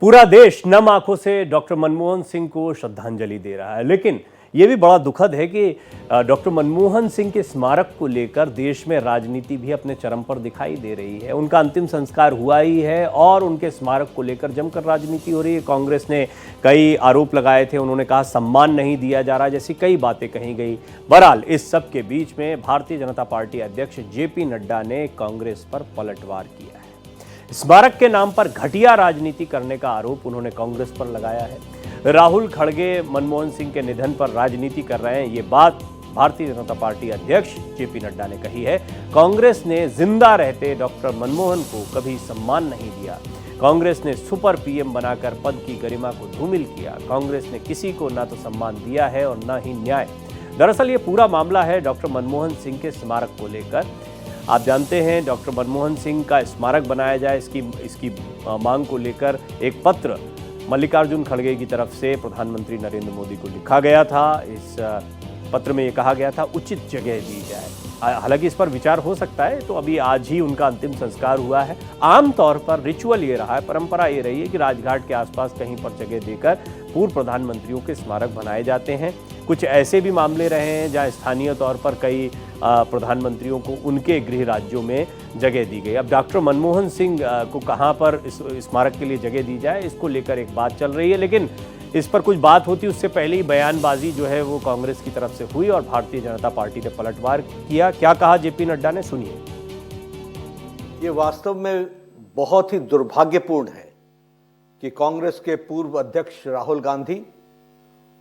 पूरा देश नम आंखों से डॉक्टर मनमोहन सिंह को श्रद्धांजलि दे रहा है, लेकिन यह भी बड़ा दुखद है कि डॉक्टर मनमोहन सिंह के स्मारक को लेकर देश में राजनीति भी अपने चरम पर दिखाई दे रही है। उनका अंतिम संस्कार हुआ ही है और उनके स्मारक को लेकर जमकर राजनीति हो रही है। कांग्रेस ने कई आरोप लगाए थे, उन्होंने कहा सम्मान नहीं दिया जा रहा, जैसी कई बातें कही गई। बहरहाल इस सब के बीच में भारतीय जनता पार्टी अध्यक्ष जेपी नड्डा ने कांग्रेस पर पलटवार किया है। स्मारक के नाम पर घटिया राजनीति करने का आरोप उन्होंने कांग्रेस पर लगाया है। राहुल खड़गे मनमोहन सिंह के निधन पर राजनीति कर रहे हैं, ये बात भारतीय जनता पार्टी अध्यक्ष जेपी नड्डा ने कही है। कांग्रेस ने जिंदा रहते डॉक्टर मनमोहन को कभी सम्मान नहीं दिया। कांग्रेस ने सुपर पीएम बनाकर पद की गरिमा को धूमिल किया। कांग्रेस ने किसी को ना तो सम्मान दिया है और न ही न्याय। दरअसल ये पूरा मामला है डॉक्टर मनमोहन सिंह के स्मारक को लेकर। आप जानते हैं डॉक्टर मनमोहन सिंह का स्मारक बनाया जाए, इसकी मांग को लेकर एक पत्र मल्लिकार्जुन खड़गे की तरफ से प्रधानमंत्री नरेंद्र मोदी को लिखा गया था। इस पत्र में ये कहा गया था उचित जगह दी जाए। हालांकि इस पर विचार हो सकता है, तो अभी आज ही उनका अंतिम संस्कार हुआ है। आमतौर पर रिचुअल ये रहा है, परंपरा ये रही है कि राजघाट के आसपास कहीं पर जगह देकर पूर्व प्रधानमंत्रियों के स्मारक बनाए जाते हैं। कुछ ऐसे भी मामले रहे हैं जहां स्थानीय तौर पर कई प्रधानमंत्रियों को उनके गृह राज्यों में जगह दी गई। अब डॉक्टर मनमोहन सिंह को कहां पर इस स्मारक के लिए जगह दी जाए, इसको लेकर एक बात चल रही है, लेकिन इस पर कुछ बात होती उससे पहले ही बयानबाजी जो है वो कांग्रेस की तरफ से हुई और भारतीय जनता पार्टी ने पलटवार किया। क्या कहा जेपी नड्डा ने, सुनिए। ये वास्तव में बहुत ही दुर्भाग्यपूर्ण है कि कांग्रेस के पूर्व अध्यक्ष राहुल गांधी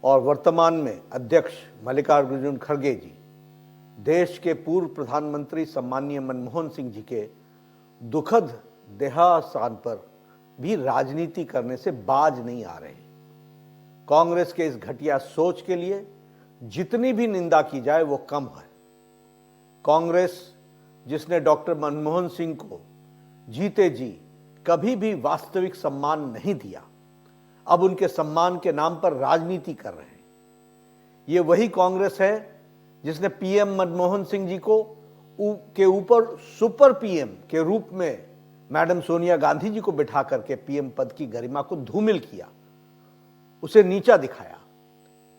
और वर्तमान में अध्यक्ष मल्लिकार्जुन खड़गे जी देश के पूर्व प्रधानमंत्री सम्माननीय मनमोहन सिंह जी के दुखद देहावसान पर भी राजनीति करने से बाज नहीं आ रहे। कांग्रेस के इस घटिया सोच के लिए जितनी भी निंदा की जाए वो कम है। कांग्रेस जिसने डॉक्टर मनमोहन सिंह को जीते जी कभी भी वास्तविक सम्मान नहीं दिया, अब उनके सम्मान के नाम पर राजनीति कर रहे हैं। ये वही कांग्रेस है जिसने पीएम मनमोहन सिंह जी को के ऊपर सुपर पीएम के रूप में मैडम सोनिया गांधी जी को बिठा करके पीएम पद की गरिमा को धूमिल किया, उसे नीचा दिखाया।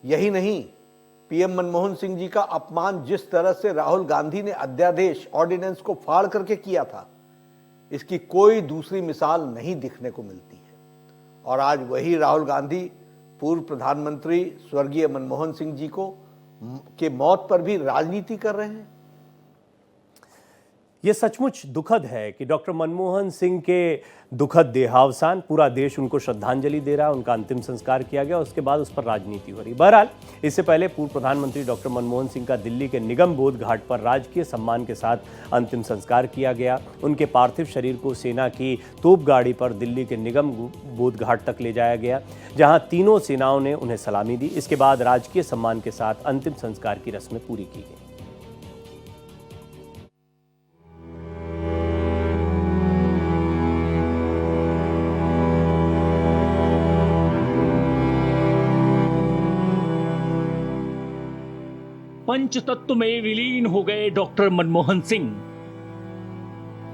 यही नहीं, पीएम मनमोहन सिंह जी का अपमान जिस तरह से राहुल गांधी ने अध्यादेश ऑर्डिनेंस को फाड़ करके किया था, इसकी कोई दूसरी मिसाल नहीं दिखने को मिलती है। और आज वही राहुल गांधी पूर्व प्रधानमंत्री स्वर्गीय मनमोहन सिंह जी के मौत पर भी राजनीति कर रहे हैं। ये सचमुच दुखद है कि डॉक्टर मनमोहन सिंह के दुखद देहावसान, पूरा देश उनको श्रद्धांजलि दे रहा है, उनका अंतिम संस्कार किया गया, उसके बाद उस पर राजनीति हो रही। बहरहाल इससे पहले पूर्व प्रधानमंत्री डॉक्टर मनमोहन सिंह का दिल्ली के निगम बोध घाट पर राजकीय सम्मान के साथ अंतिम संस्कार किया गया। उनके पार्थिव शरीर को सेना की तोप गाड़ी पर दिल्ली के निगम बोध घाट तक ले जाया गया, जहाँ तीनों सेनाओं ने उन्हें सलामी दी। इसके बाद राजकीय सम्मान के साथ अंतिम संस्कार की रस्में पूरी की गई। पंचतत्व में विलीन हो गए डॉक्टर मनमोहन सिंह।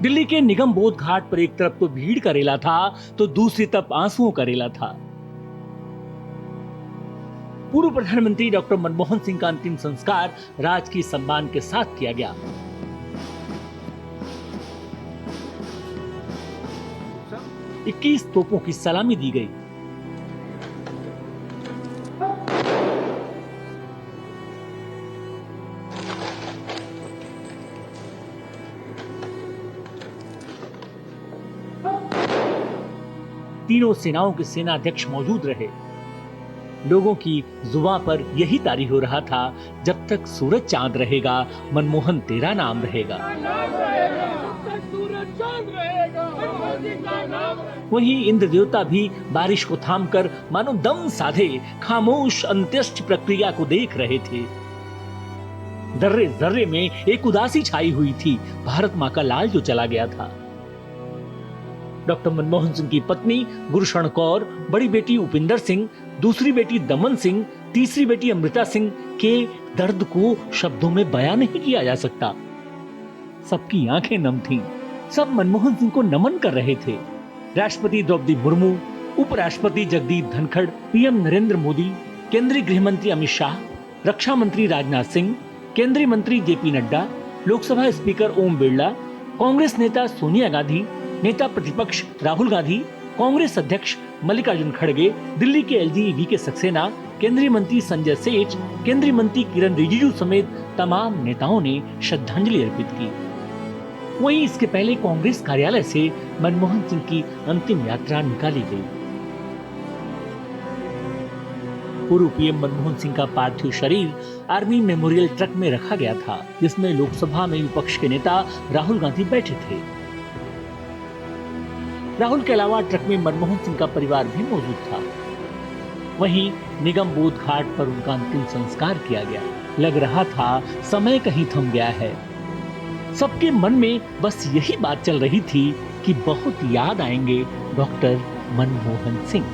दिल्ली के निगम बोध घाट पर एक तरफ तो भीड़ का रेला था तो दूसरी तरफ आंसुओं का रेला था। पूर्व प्रधानमंत्री डॉक्टर मनमोहन सिंह का अंतिम संस्कार राजकीय सम्मान के साथ किया गया। तो 21 तोपों की सलामी दी गई। तीनों सेनाओं के सेना अध्यक्ष मौजूद रहे। लोगों की जुबां पर यही तारी हो रहा था, जब तक सूरज चांद रहेगा मनमोहन तेरा नाम रहेगा। वहीं इंद्र देवता भी बारिश को थामकर मानो दम साधे खामोश अंत्येष्टि प्रक्रिया को देख रहे थे। जर्रे जर्रे में एक उदासी छाई हुई थी, भारत मां का लाल जो चला गया था। डॉक्टर मनमोहन सिंह की पत्नी गुरशरण कौर, बड़ी बेटी उपिंदर सिंह, दूसरी बेटी दमन सिंह, तीसरी बेटी अमृता सिंह के दर्द को शब्दों में बयां नहीं किया जा सकता। सबकी आंखें नम थीं। सब मनमोहन सिंह को नमन कर रहे थे। राष्ट्रपति द्रौपदी मुर्मू, उपराष्ट्रपति जगदीप धनखड़, पीएम नरेंद्र मोदी, केंद्रीय गृह मंत्री अमित शाह, रक्षा मंत्री राजनाथ सिंह, केंद्रीय मंत्री जेपी नड्डा, लोकसभा स्पीकर ओम बिरला, कांग्रेस नेता सोनिया गांधी, नेता प्रतिपक्ष राहुल गांधी, कांग्रेस अध्यक्ष मल्लिकार्जुन खड़गे, दिल्ली के एलजी वीके सक्सेना, केंद्रीय मंत्री संजय सेठ, केंद्रीय मंत्री किरण रिजिजू समेत तमाम नेताओं ने श्रद्धांजलि अर्पित की। वहीं इसके पहले कांग्रेस कार्यालय से मनमोहन सिंह की अंतिम यात्रा निकाली गई। पूर्व पीएम मनमोहन सिंह का पार्थिव शरीर आर्मी मेमोरियल ट्रक में रखा गया था, जिसमें लोकसभा में विपक्ष के नेता राहुल गांधी बैठे थे। राहुल के अलावा ट्रक में मनमोहन सिंह का परिवार भी मौजूद था। वहीं निगम बोध घाट पर उनका अंतिम संस्कार किया गया। लग रहा था समय कहीं थम गया है। सबके मन में बस यही बात चल रही थी कि बहुत याद आएंगे डॉक्टर मनमोहन सिंह।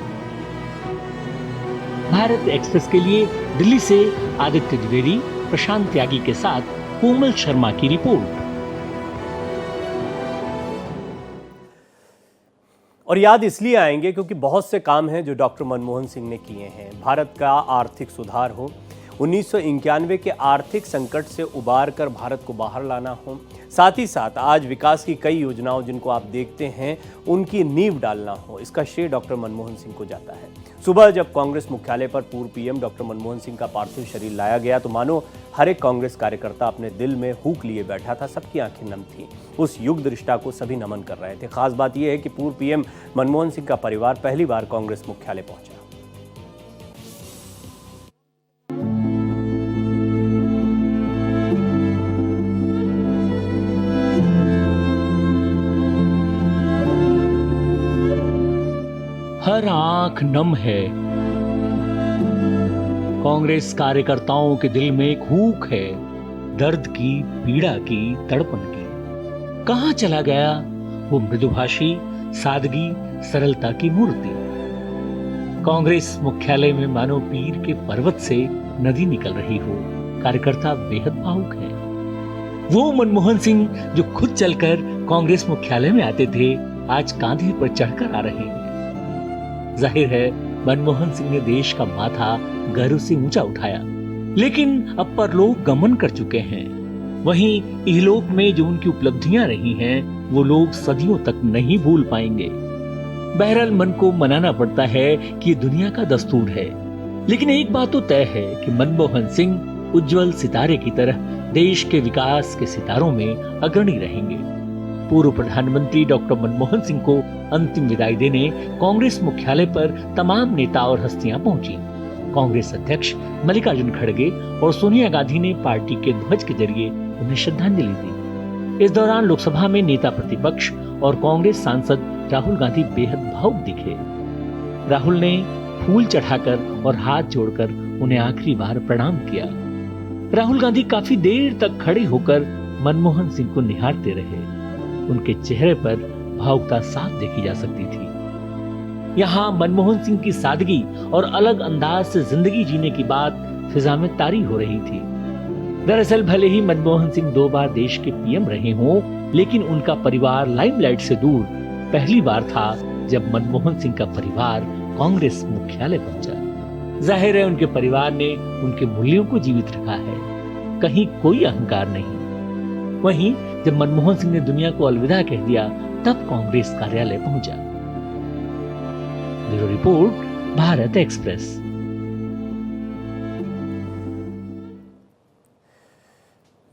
भारत एक्सप्रेस के लिए दिल्ली से आदित्य द्विवेदी, प्रशांत त्यागी के साथ कोमल शर्मा की रिपोर्ट। और याद इसलिए आएंगे क्योंकि बहुत से काम हैं जो डॉक्टर मनमोहन सिंह ने किए हैं। भारत का आर्थिक सुधार हो, 1991 के आर्थिक संकट से उबार कर भारत को बाहर लाना हो, साथ ही साथ आज विकास की कई योजनाओं जिनको आप देखते हैं उनकी नींव डालना हो, इसका श्रेय डॉक्टर मनमोहन सिंह को जाता है। सुबह जब कांग्रेस मुख्यालय पर पूर्व पीएम डॉक्टर मनमोहन सिंह का पार्थिव शरीर लाया गया तो मानो हर एक कांग्रेस कार्यकर्ता अपने दिल में हुक लिए बैठा था, सबकी आंखें नम थी। उस युग रिश्ता को सभी नमन कर रहे थे। खास बात यह है कि पूर्व पीएम मनमोहन सिंह का परिवार पहली बार कांग्रेस मुख्यालय पहुंचा। हर आंख नम है। कांग्रेस कार्यकर्ताओं के दिल में एक हुक है, दर्द की, पीड़ा की, तड़पन की। कहां चला गया वो मृदुभाषी, सादगी, सरलता की मूर्ति। कांग्रेस मुख्यालय में मानो पीर के पर्वत से नदी निकल रही हो। कार्यकर्ता बेहद भावुक है। वो मनमोहन सिंह जो खुद चलकर कांग्रेस मुख्यालय में आते थे, आज कांधे पर चढ़कर आ रहे हैं। जाहिर है मनमोहन सिंह ने देश का माथा गर्व से ऊंचा उठाया, लेकिन अब परलोक गमन कर चुके हैं। वहीं इहलोक में जो उनकी उपलब्धियां रही हैं, वो लोग सदियों तक नहीं भूल पाएंगे। बहरहाल मन को मनाना पड़ता है कि ये दुनिया का दस्तूर है, लेकिन एक बात तो तय है कि मनमोहन सिंह उज्जवल सितारे की तरह देश के विकास के सितारों में अग्रणी रहेंगे। पूर्व प्रधानमंत्री डॉक्टर मनमोहन सिंह को अंतिम विदाई देने कांग्रेस मुख्यालय पर तमाम नेता और हस्तियां पहुंची। कांग्रेस अध्यक्ष मल्लिकार्जुन खड़गे और सोनिया गांधी ने पार्टी के ध्वज के जरिए उन्हें श्रद्धांजलि दी। इस दौरान लोकसभा में नेता प्रतिपक्ष और कांग्रेस सांसद राहुल गांधी बेहद भावुक दिखे। राहुल ने फूल चढ़ाकर और हाथ जोड़कर उन्हें आखिरी बार प्रणाम किया। राहुल गांधी काफी देर तक खड़े होकर मनमोहन सिंह को निहारते रहे। उनके चेहरे पर भावुकता साफ देखी जा सकती थी। यहाँ मनमोहन सिंह की सादगी और अलग अंदाज से जिंदगी जीने की बात फिजा में तारी हो रही थी। दरअसल भले ही मनमोहन सिंह 2 बार देश के पीएम रहे हों, लेकिन उनका परिवार लाइमलाइट से दूर पहली बार था जब मनमोहन सिंह का परिवार कांग्रेस मुख्यालय पहुंचा। जाहिर है उनके परिवार ने उनके मूल्यों को जीवित रखा है, कहीं कोई अहंकार नहीं। वहीं जब मनमोहन सिंह ने दुनिया को अलविदा कह दिया, तब कांग्रेस कार्यालय पहुंचा। Bureau report, Bharat express.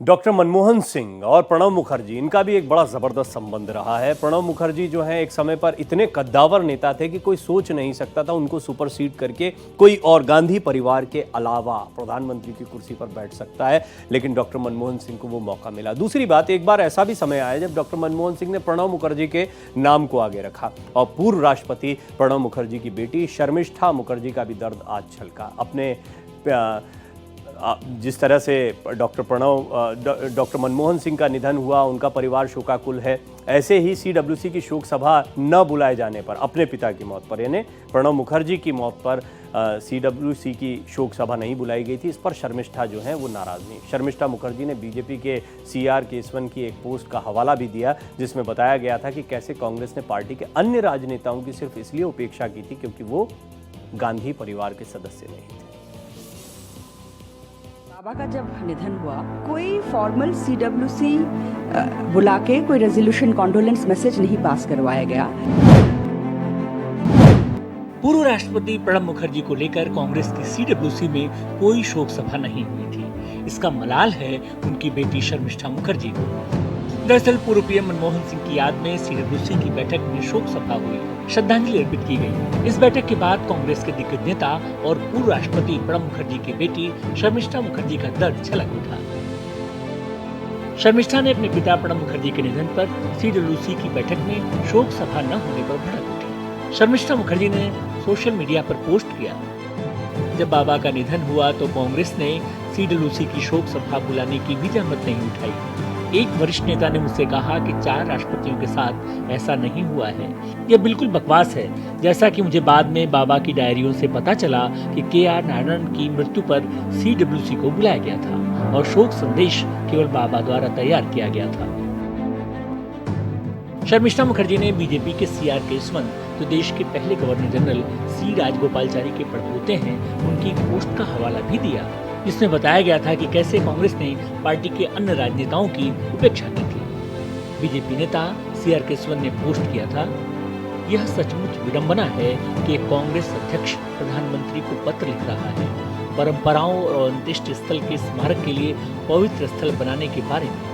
Doctor Manmohan Singh और प्रणब मुखर्जी, इनका भी एक बड़ा जबरदस्त संबंध रहा है। प्रणब मुखर्जी जो है एक समय पर इतने कद्दावर नेता थे कि कोई सोच नहीं सकता था उनको सुपरसीड करके कोई और गांधी परिवार के अलावा प्रधानमंत्री की कुर्सी पर बैठ सकता है, लेकिन डॉक्टर मनमोहन सिंह को वो मौका मिला। दूसरी बात, एक बार ऐसा भी समय आया जब डॉक्टर मनमोहन सिंह ने प्रणब मुखर्जी के नाम को आगे रखा और पूर्व राष्ट्रपति प्रणब मुखर्जी की बेटी शर्मिष्ठा मुखर्जी का भी दर्द आज छलका। अपने जिस तरह से डॉक्टर मनमोहन सिंह का निधन हुआ, उनका परिवार शोकाकुल है, ऐसे ही सीडब्ल्यूसी की शोक सभा न बुलाए जाने पर अपने पिता की मौत पर, यानी प्रणब मुखर्जी की मौत पर CWC की शोक सभा नहीं बुलाई गई थी, इस पर शर्मिष्ठा जो हैं वो नाराज नहीं। शर्मिष्ठा मुखर्जी ने बीजेपी के CR केसवन की एक पोस्ट का हवाला भी दिया जिसमें बताया गया था कि कैसे कांग्रेस ने पार्टी के अन्य राजनेताओं की सिर्फ इसलिए उपेक्षा की थी क्योंकि वो गांधी परिवार के सदस्य नहीं थे। बाबा का जब निधन हुआ, कोई फॉर्मल CWC बुला के कोई रेजोल्यूशन कॉन्डोलेंस मैसेज नहीं पास करवाया गया। पूर्व राष्ट्रपति प्रणब मुखर्जी को लेकर कांग्रेस की CWC में कोई शोक सभा नहीं हुई थी। इसका मलाल है उनकी बेटी शर्मिष्ठा मुखर्जी को। दरअसल पूर्व PM मनमोहन सिंह की याद में CWC की बैठक में शोक सभा हुई, श्रद्धांजलि अर्पित की गई। इस बैठक के बाद कांग्रेस के दिग्गज नेता और पूर्व राष्ट्रपति प्रणब मुखर्जी की बेटी शर्मिष्ठा मुखर्जी का दर्द छलक उठा। शर्मिष्ठा ने अपने पिता प्रणब मुखर्जी के निधन पर CWC की बैठक में शोक सभा न होने पर भड़क उठी। शर्मिष्ठा मुखर्जी ने सोशल मीडिया पर पोस्ट किया, जब बाबा का निधन हुआ तो कांग्रेस ने CWC की शोक सभा बुलाने की भी जहमत नहीं उठाई। एक वरिष्ठ नेता ने मुझसे कहा कि 4 राष्ट्रपतियों के साथ ऐसा नहीं हुआ है। यह बिल्कुल बकवास है। जैसा कि मुझे बाद में बाबा की डायरियों से पता चला कि KR नारायणन की मृत्यु पर CWC को बुलाया गया था और शोक संदेश केवल बाबा द्वारा तैयार किया गया था। शर्मिष्ठा मुखर्जी ने बीजेपी के CR केसवन, जो देश के पहले गवर्नर जनरल C राजगोपालचारी के पड़पोते हैं, उनकी एक पोस्ट का हवाला भी दिया जिसमें बताया गया था कि कैसे कांग्रेस ने पार्टी के अन्य राजनेताओं की उपेक्षा की थी। बीजेपी नेता CR केसवन ने पोस्ट किया था, यह सचमुच विडंबना है कि कांग्रेस अध्यक्ष प्रधानमंत्री को पत्र लिख रहा है परंपराओं और अंत्येष्टि स्थल के स्मारक के लिए पवित्र स्थल बनाने के बारे में।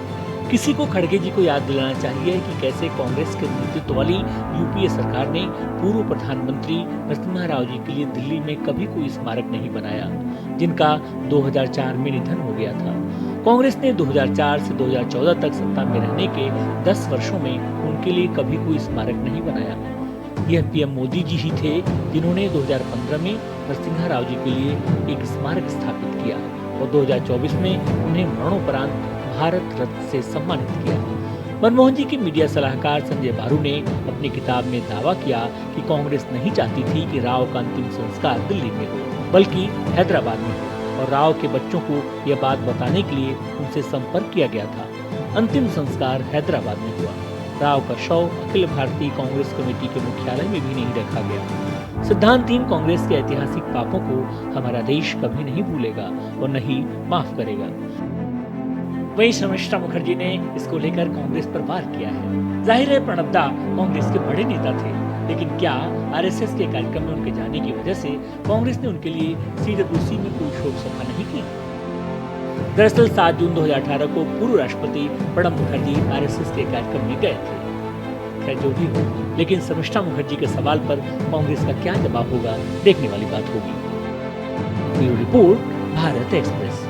किसी को खड़गे जी को याद दिलाना चाहिए कि कैसे कांग्रेस के नेतृत्व वाली UPA सरकार ने पूर्व प्रधानमंत्री नरसिम्हा राव जी के लिए दिल्ली में कभी कोई स्मारक नहीं बनाया, जिनका 2004 में निधन हो गया था। कांग्रेस ने 2004 से 2014 तक सत्ता में रहने के 10 वर्षों में उनके लिए कभी कोई स्मारक नहीं बनाया। यह PM मोदी जी ही थे जिन्होंने 2015 में नरसिम्हा राव जी के लिए एक स्मारक स्थापित किया और 2024 में उन्हें मरणोपरांत भारत रत्न से सम्मानित किया। मनमोहन जी के मीडिया सलाहकार संजय बारू ने अपनी किताब में दावा किया कि कांग्रेस नहीं चाहती थी कि राव का अंतिम संस्कार दिल्ली में हो, बल्कि हैदराबाद में हो, और राव के बच्चों को यह बात बताने के लिए उनसे संपर्क किया गया था। अंतिम संस्कार हैदराबाद में हुआ। राव का शव अखिल भारतीय कांग्रेस कमेटी के मुख्यालय में भी नहीं रखा गया। सिद्धांतहीन कांग्रेस के ऐतिहासिक पापों को हमारा देश कभी नहीं भूलेगा और न ही माफ करेगा। वहीं शर्मिष्ठा मुखर्जी ने इसको लेकर कांग्रेस पर वार किया है। जाहिर है प्रणब दा कांग्रेस के बड़े नेता थे, लेकिन क्या RSS के कार्यक्रम में उनके जाने की वजह से कांग्रेस ने उनके लिए CWC में कोई शोक सभा नहीं की? दरअसल 7 जून 2018 को पूर्व राष्ट्रपति प्रणब मुखर्जी RSS के कार्यक्रम में गए थे। खैर जो भी हो, लेकिन शर्मिष्ठा मुखर्जी के सवाल पर कांग्रेस का क्या जवाब होगा, देखने वाली बात होगी। Bureau report, Bharat express.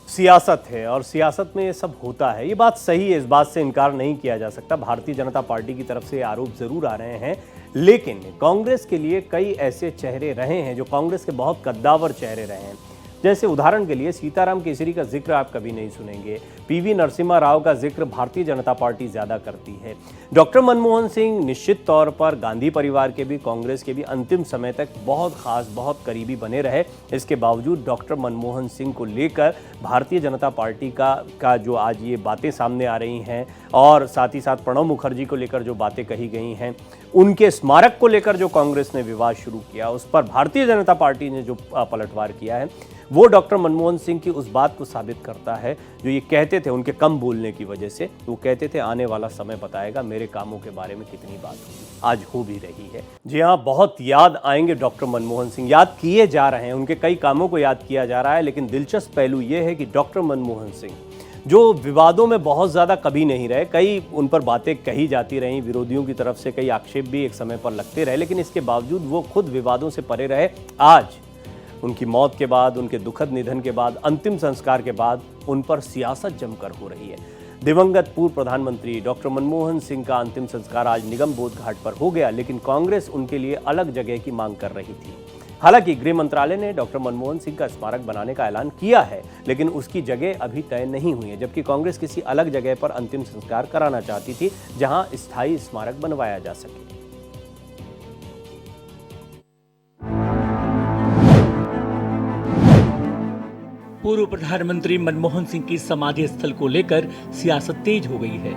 सियासत है और सियासत में ये सब होता है, ये बात सही है, इस बात से इनकार नहीं किया जा सकता। भारतीय जनता पार्टी की तरफ से आरोप जरूर आ रहे हैं, लेकिन कांग्रेस के लिए कई ऐसे चेहरे रहे हैं जो कांग्रेस के बहुत कद्दावर चेहरे रहे हैं। जैसे उदाहरण के लिए सीताराम केसरी का जिक्र आप कभी नहीं सुनेंगे, PV नरसिम्हा राव का जिक्र भारतीय जनता पार्टी ज्यादा करती है। डॉक्टर मनमोहन सिंह निश्चित तौर पर गांधी परिवार के भी, कांग्रेस के भी अंतिम समय तक बहुत खास, बहुत करीबी बने रहे। इसके बावजूद डॉक्टर मनमोहन सिंह को लेकर भारतीय जनता पार्टी का जो आज ये बातें सामने आ रही हैं और साथ ही साथ प्रणब मुखर्जी को लेकर जो बातें कही गई हैं, उनके स्मारक को लेकर जो कांग्रेस ने विवाद शुरू किया, उस पर भारतीय जनता पार्टी ने जो पलटवार किया है, वो डॉक्टर मनमोहन सिंह की उस बात को साबित करता है जो ये कहते थे उनके कम बोलने की वजह से। वो कहते थे आने वाला समय बताएगा मेरे कामों के बारे में कितनी बात होगी, आज हो भी रही है। जी हाँ, बहुत याद आएंगे डॉक्टर मनमोहन सिंह, याद किए जा रहे हैं, उनके कई कामों को याद किया जा रहा है। लेकिन दिलचस्प पहलू ये है कि डॉक्टर मनमोहन सिंह जो विवादों में बहुत ज़्यादा कभी नहीं रहे, कई उन पर बातें कही जाती रहीं, विरोधियों की तरफ से कई आक्षेप भी एक समय पर लगते रहे, लेकिन इसके बावजूद वो खुद विवादों से परे रहे। आज उनकी मौत के बाद, उनके दुखद निधन के बाद, अंतिम संस्कार के बाद उन पर सियासत जमकर हो रही है। दिवंगत पूर्व प्रधानमंत्री डॉक्टर मनमोहन सिंह का अंतिम संस्कार आज निगम बोध घाट पर हो गया, लेकिन कांग्रेस उनके लिए अलग जगह की मांग कर रही थी। हालांकि गृह मंत्रालय ने डॉक्टर मनमोहन सिंह का स्मारक बनाने का ऐलान किया है, लेकिन उसकी जगह अभी तय नहीं हुई है, जबकि कांग्रेस किसी अलग जगह पर अंतिम संस्कार कराना चाहती थी जहां स्थायी स्मारक बनवाया जा सके। पूर्व प्रधानमंत्री मनमोहन सिंह की समाधि स्थल को लेकर सियासत तेज हो गई है।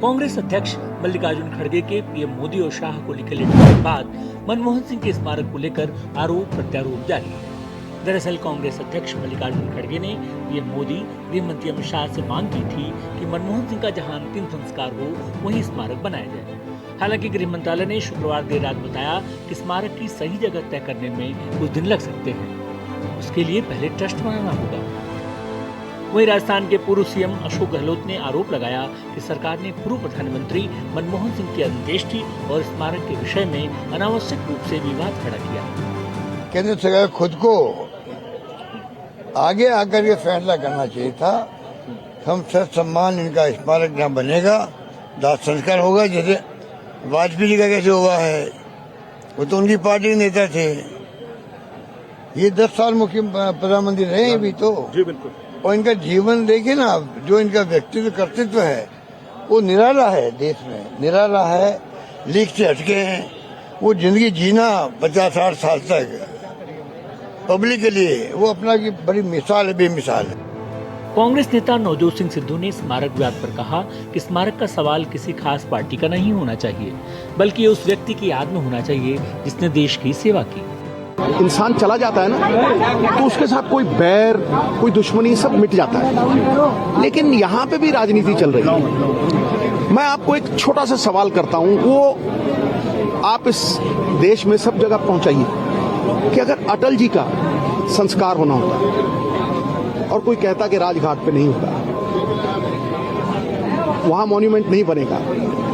कांग्रेस अध्यक्ष मल्लिकार्जुन खड़गे के पीएम मोदी और शाह को लिखे लेटर के बाद मनमोहन सिंह के स्मारक को लेकर आरोप प्रत्यारोप जारी है। दरअसल कांग्रेस अध्यक्ष मल्लिकार्जुन खड़गे ने पीएम मोदी, गृह मंत्री अमित शाह से मांग की थी कि मनमोहन सिंह का जहां अंतिम संस्कार हो वहीं स्मारक बनाया जाए। हालांकि गृह मंत्रालय ने शुक्रवार देर रात बताया कि स्मारक की सही जगह तय करने में कुछ दिन लग सकते हैं। उसके लिए पहले ट्रस्ट बनाना होगा। वहीं राजस्थान के पूर्व सीएम अशोक गहलोत ने आरोप लगाया कि सरकार ने पूर्व प्रधानमंत्री मनमोहन सिंह की अंत्येष्टि और स्मारक के विषय में अनावश्यक रूप से विवाद खड़ा किया। केंद्र सरकार खुद को आगे आकर ये फैसला करना चाहिए था। हम सच सम्मान इनका स्मारक यहाँ बनेगा, दाह संस्कार होगा, जैसे वाजपेयी जी का कैसे हुआ है। वो तो उनकी पार्टी के नेता थे, ये 10 साल मुख्य प्रधानमंत्री रहे हैं भी तो। जी बिल्कुल। और इनका जीवन देखिए ना, जो इनका व्यक्तित्व कर्तृत्व है वो निराला है, देश में निराला है, लीक से हटके हैं। वो जिंदगी जीना 50-60 साल तक पब्लिक के लिए, वो अपना की बड़ी मिसाल है, बेमिसाल है। कांग्रेस नेता नवजोत सिंह सिद्धू ने स्मारक विवाद पर कहा कि स्मारक का सवाल किसी खास पार्टी का नहीं होना चाहिए, बल्कि ये उस व्यक्ति की याद में होना चाहिए जिसने देश की सेवा की। इंसान चला जाता है ना, तो उसके साथ कोई बैर, कोई दुश्मनी सब मिट जाता है। लेकिन यहाँ पे भी राजनीति चल रही है। मैं आपको एक छोटा सा सवाल करता हूँ, वो आप इस देश में सब जगह पहुंचाइए कि अगर अटल जी का संस्कार होना होता और कोई कहता कि राजघाट पे नहीं होगा, वहां मॉन्यूमेंट नहीं बनेगा,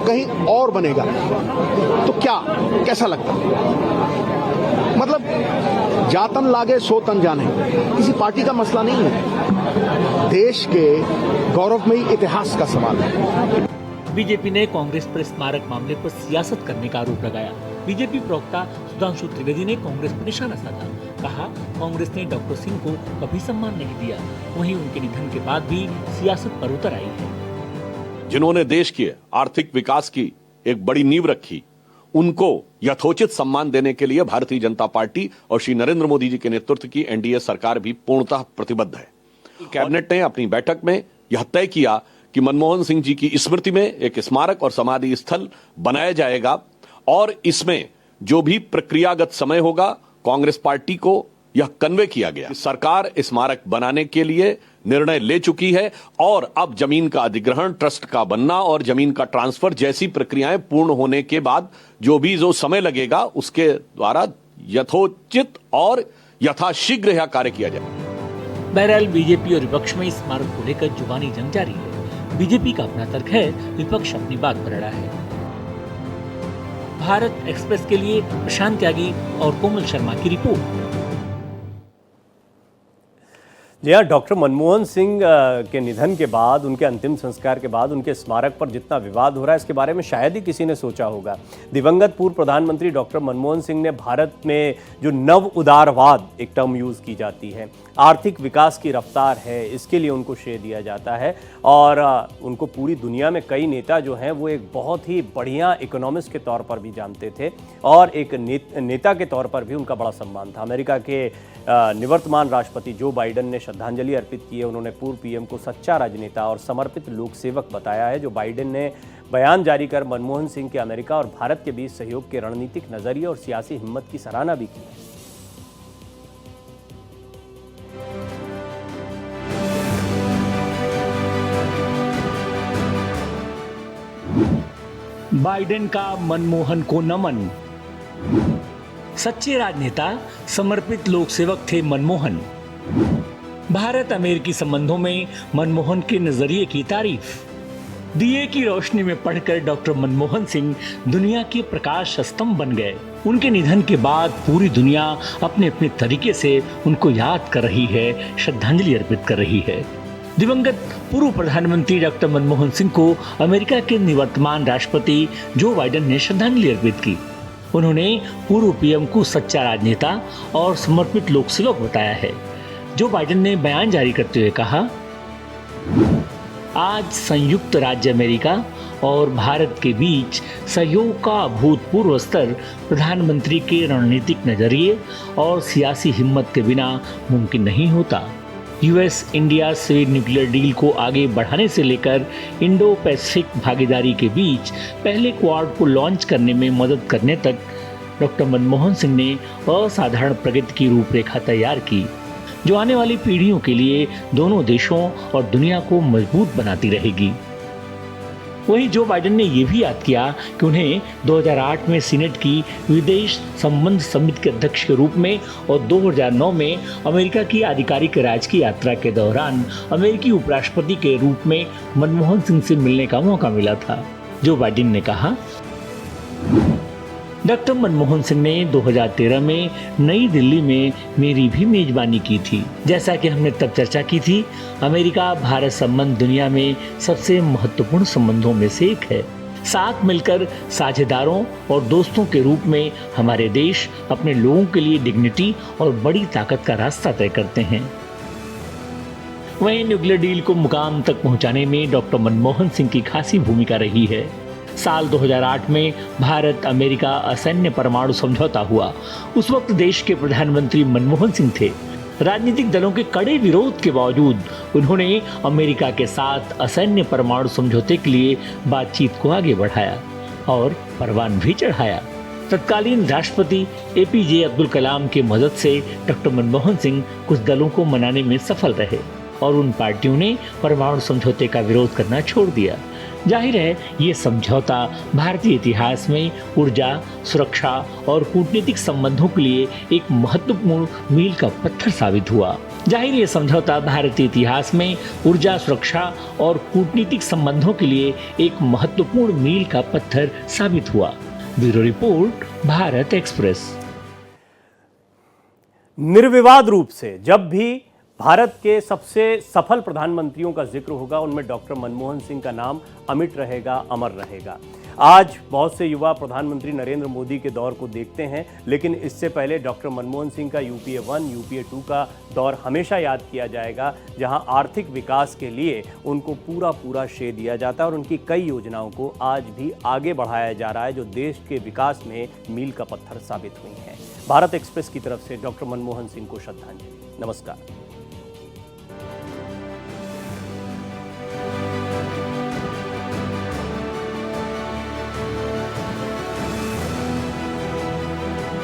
कहीं और बनेगा, तो कैसा लगता? मतलब जातन लागे सो तन जाने, किसी पार्टी का मसला नहीं है, देश के गौरवमयी इतिहास का सवाल है। बीजेपी ने कांग्रेस पर स्मारक मामले पर सियासत करने का आरोप लगाया। बीजेपी प्रवक्ता सुधांशु त्रिवेदी ने कांग्रेस पर निशाना साधा। कहा, कांग्रेस ने डॉक्टर सिंह को कभी सम्मान नहीं दिया, वहीं उनके निधन के बाद भी सियासत पर उतर आई है। जिन्होंने देश के आर्थिक विकास की एक बड़ी नींव रखी, उनको यथोचित सम्मान देने के लिए भारतीय जनता पार्टी और श्री नरेंद्र मोदी जी के नेतृत्व की एनडीए सरकार भी पूर्णतः प्रतिबद्ध है। कैबिनेट ने अपनी बैठक में यह तय किया कि मनमोहन सिंह जी की स्मृति में एक स्मारक और समाधि स्थल बनाया जाएगा और इसमें जो भी प्रक्रियागत समय होगा, कांग्रेस पार्टी को यह कन्वे किया गया। सरकार स्मारक बनाने के लिए निर्णय ले चुकी है और अब जमीन का अधिग्रहण, ट्रस्ट का बनना और जमीन का ट्रांसफर जैसी प्रक्रियाएं पूर्ण होने के बाद जो समय लगेगा, उसके द्वारा यथोचित और यथाशीघ्र यह कार्य किया जाए। बहरहाल बीजेपी और विपक्ष में स्मारक को लेकर जुबानी जंग जारी है। बीजेपी का अपना तर्क है, विपक्ष अपनी बात पर अड़ा है। भारत एक्सप्रेस के लिए प्रशांत त्यागी और कोमल शर्मा की रिपोर्ट। जी हाँ, डॉक्टर मनमोहन सिंह के निधन के बाद, उनके अंतिम संस्कार के बाद उनके स्मारक पर जितना विवाद हो रहा है, इसके बारे में शायद ही किसी ने सोचा होगा। दिवंगत पूर्व प्रधानमंत्री डॉक्टर मनमोहन सिंह ने भारत में जो नव उदारवाद एक टर्म यूज़ की जाती है, आर्थिक विकास की रफ्तार है, इसके लिए उनको श्रेय दिया जाता है और उनको पूरी दुनिया में कई नेता जो हैं वो एक बहुत ही बढ़िया इकोनॉमिस्ट के तौर पर भी जानते थे और एक नेता के तौर पर भी उनका बड़ा सम्मान था। अमेरिका के निवर्तमान राष्ट्रपति जो बाइडेन ने श्रद्धांजलि अर्पित की है। उन्होंने पूर्व पीएम को सच्चा राजनेता और समर्पित लोक सेवक बताया है। जो बाइडेन ने बयान जारी कर मनमोहन सिंह के अमेरिका और भारत के बीच सहयोग के रणनीतिक नजरिए और सियासी हिम्मत की सराहना भी की है। बाइडेन का मनमोहन को नमन। सच्चे राजनेता, समर्पित लोक सेवक थे मनमोहन। भारत अमेरिकी संबंधों में मनमोहन के नजरिए की तारीफ। दिए की रोशनी में पढ़कर डॉक्टर मनमोहन सिंह दुनिया के प्रकाश स्तंभ बन गए। उनके निधन के बाद पूरी दुनिया अपने अपने तरीके से उनको याद कर रही है, श्रद्धांजलि अर्पित कर रही है। दिवंगत पूर्व प्रधानमंत्री डॉक्टर मनमोहन सिंह को अमेरिका के निवर्तमान राष्ट्रपति जो बाइडेन ने श्रद्धांजलि अर्पित की। उन्होंने पूर्व पीएम को सच्चा राजनेता और समर्पित लोक सेवक बताया है। जो बाइडेन ने बयान जारी करते हुए कहा, आज संयुक्त राज्य अमेरिका और भारत के बीच सहयोग का अभूतपूर्व स्तर प्रधानमंत्री के रणनीतिक नजरिए और सियासी हिम्मत के बिना मुमकिन नहीं होता। यूएस इंडिया से न्यूक्लियर डील को आगे बढ़ाने से लेकर इंडो पैसिफिक भागीदारी के बीच पहले क्वाड को लॉन्च करने में मदद करने तक डॉक्टर मनमोहन सिंह ने असाधारण प्रगति की रूपरेखा तैयार की, जो आने वाली पीढ़ियों के लिए दोनों देशों और दुनिया को मजबूत बनाती रहेगी। वहीं जो बाइडेन ने यह भी याद किया कि उन्हें 2008 में सीनेट की विदेश संबंध समिति के अध्यक्ष के रूप में और 2009 में अमेरिका की आधिकारिक राज की यात्रा के दौरान अमेरिकी उपराष्ट्रपति के रूप में मनमोहन सिंह से मिलने का मौका मिला था। जो बाइडेन ने कहा, डॉक्टर मनमोहन सिंह ने 2013 में नई दिल्ली में मेरी भी मेजबानी की थी। जैसा कि हमने तब चर्चा की थी, अमेरिका भारत संबंध दुनिया में सबसे महत्वपूर्ण संबंधों में से एक है। साथ मिलकर साझेदारों और दोस्तों के रूप में हमारे देश अपने लोगों के लिए डिग्निटी और बड़ी ताकत का रास्ता तय करते हैं। वहीं न्यूक्लियर डील को मुकाम तक पहुंचाने में डॉक्टर मनमोहन सिंह की खासी भूमिका रही है। साल 2008 में भारत अमेरिका असैन्य परमाणु समझौता हुआ। उस वक्त देश के प्रधानमंत्री मनमोहन सिंह थे। राजनीतिक दलों के कड़े विरोध के बावजूद उन्होंने अमेरिका के साथ असैन्य परमाणु समझौते के लिए बातचीत को आगे बढ़ाया और परवान भी चढ़ाया। तत्कालीन राष्ट्रपति एपीजे अब्दुल कलाम की मदद से डॉक्टर मनमोहन सिंह कुछ दलों को मनाने में सफल रहे और उन पार्टियों ने परमाणु समझौते का विरोध करना छोड़ दिया। जाहिर है, ये समझौता भारतीय इतिहास में ऊर्जा, सुरक्षा और कूटनीतिक संबंधों के लिए एक महत्वपूर्ण मील का पत्थर साबित हुआ। जाहिर ये समझौता भारतीय इतिहास में ऊर्जा, सुरक्षा और कूटनीतिक संबंधों के लिए एक महत्वपूर्ण मील का पत्थर साबित हुआ। Bureau report, Bharat express. निर्विवाद रूप से जब भी भारत के सबसे सफल प्रधानमंत्रियों का जिक्र होगा, उनमें डॉक्टर मनमोहन सिंह का नाम अमिट रहेगा, अमर रहेगा। आज बहुत से युवा प्रधानमंत्री नरेंद्र मोदी के दौर को देखते हैं, लेकिन इससे पहले डॉक्टर मनमोहन सिंह का यूपीए 1, यूपीए 2 का दौर हमेशा याद किया जाएगा, जहां आर्थिक विकास के लिए उनको पूरा श्रेय दिया जाता है और उनकी कई योजनाओं को आज भी आगे बढ़ाया जा रहा है, जो देश के विकास में मील का पत्थर साबित हुई हैं। भारत एक्सप्रेस की तरफ से डॉक्टर मनमोहन सिंह को श्रद्धांजलि। नमस्कार।